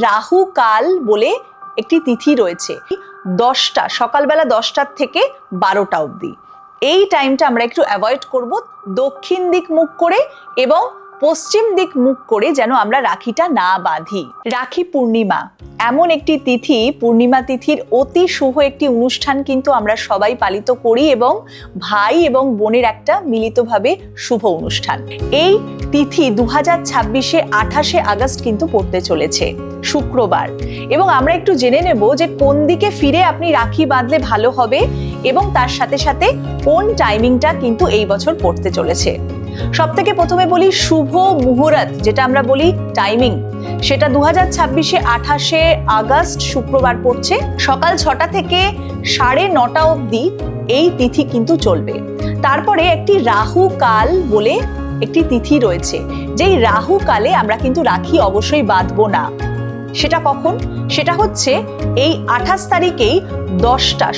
রাহু কাল বলে একটি তিথি রয়েছে, 10টা সকালবেলা 10টা থেকে 12টা অবধি। এই টাইমটা আমরা একটু অ্যাভয়েড করব, দক্ষিণ দিক মুখ করে এবং পশ্চিম দিক মুখ করে যেন আমরা রাখিটা না বাঁধি। রাখি পূর্ণিমা এমন একটি তিথি, পূর্ণিমা তিথির অতি শুভ একটি অনুষ্ঠান কিন্তু আমরা সবাই পালিত করি এবং ভাই এবং বোনের একটা মিলিতভাবে শুভ অনুষ্ঠান। এই তিথি 2026-এ 28শে আগস্ট কিন্তু পড়তে চলেছে, শুক্রবার। এবং আমরা একটু জেনে নেব যে কোন দিকে ফিরে আপনি রাখি বাঁধলে ভালো হবে এবং তার সাথে সাথে কোন টাইমিংটা কিন্তু এই বছর পড়তে চলেছে। সব থেকে প্রথমে বলি শুভ মুহূর্ত, যেটা আমরা বলি টাইমিং, সেটা 2026-এ 28শে আগস্ট শুক্রবার পড়ছে। সকাল 6টা থেকে 9:30 অবধি এই তিথি কিন্তু চলবে। তারপরে একটি রাহু কাল বলে একটি তিথি রয়েছে, যেই রাহু কালে আমরা কিন্তু রাখি অবশ্যই বাঁধবো না। সেটা কখন? সেটা হচ্ছে এই 28 তারিখেই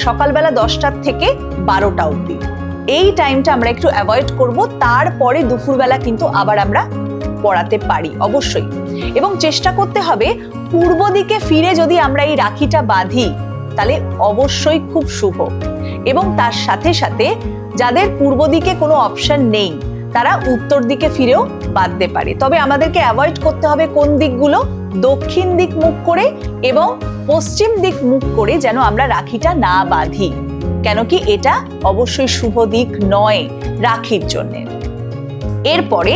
সকালবেলা 10টা থেকে 12টা অবধি। এই টাইমটা আমরা একটু অ্যাভয়েড করব। তারপরে দুপুরবেলা কিন্তু আবার আমরা পড়াতে পারি অবশ্যই, এবং চেষ্টা করতে হবে পূর্ব দিকে ফিরে যদি আমরা এই রাখিটা বাঁধি তাহলে অবশ্যই খুব শুভ। এবং তার সাথে সাথে যাদের পূর্ব দিকে কোনো অপশন নেই তারা উত্তর দিকে ফিরেও বাঁধতে পারে। তবে আমাদেরকে অ্যাভয়েড করতে হবে কোন দিকগুলো? দক্ষিণ দিক মুখ করে এবং পশ্চিম দিক মুখ করে যেন আমরা রাখিটা না বাঁধি, কেন কি এটা অবশ্যই শুভ দিক নয় রাখির জন্য। এরপরে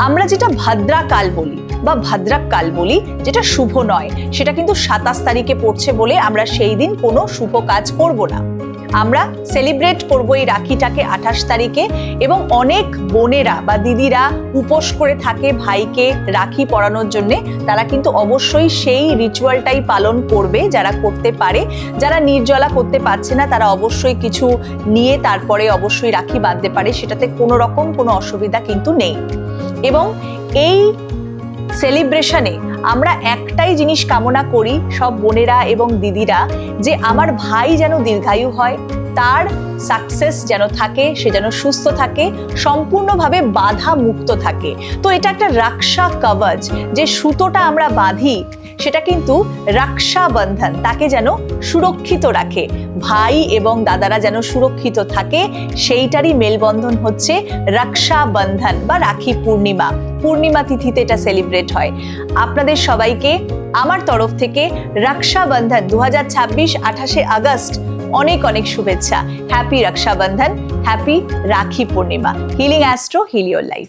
আমরা যেটা ভাদ্রাকাল বলি বা ভাদ্রাকাল বলি, যেটা শুভ নয়, সেটা কিন্তু 27 তারিখে পড়ছে বলে আমরা সেই দিন কোনো শুভ কাজ করব না। আমরা সেলিব্রেট করব এই রাখিটাকে 28 তারিখে, এবং অনেক বোনেরা বা দিদিরা উপোস করে থাকে ভাইকে রাখি পরানোর জন্য। তারা কিন্তু অবশ্যই সেই রিচুয়ালটাই পালন করবে যারা করতে পারে। যারা নির্জলা করতে পারছে না তারা অবশ্যই কিছু নিয়ে তারপরে অবশ্যই রাখি বাঁধতে পারে, সেটাতে কোনো রকম কোনো অসুবিধা কিন্তু নেই। এবং এই সেলিব্রেশনে আমরা একটাই জিনিস কামনা করি সব বোনেরা এবং দিদিরা, যে আমার ভাই যেন দীর্ঘায়ু হয়, তার সাকসেস যেন থাকে, সে যেন সুস্থ থাকে, সম্পূর্ণভাবে বাধা মুক্ত থাকে। তো এটা একটা রক্ষা কবচ, যে সুতোটা আমরা বাঁধি সেটা কিন্তু রক্ষাবন্ধন, তাকে যেন সুরক্ষিত রাখে। ভাই এবং দাদারা যেন সুরক্ষিত থাকে, সেইটারই মেলবন্ধন হচ্ছে রক্ষাবন্ধন বা রাখি পূর্ণিমা। পূর্ণিমা তিথিতে এটা সেলিব্রেট হয়। আপনাদের সবাইকে আমার তরফ থেকে রক্ষাবন্ধন 2026 28শে আগস্ট অনেক অনেক শুভেচ্ছা। Happy Rakshabandhan, happy Rakhi Purnima. Healing astro, heal your life.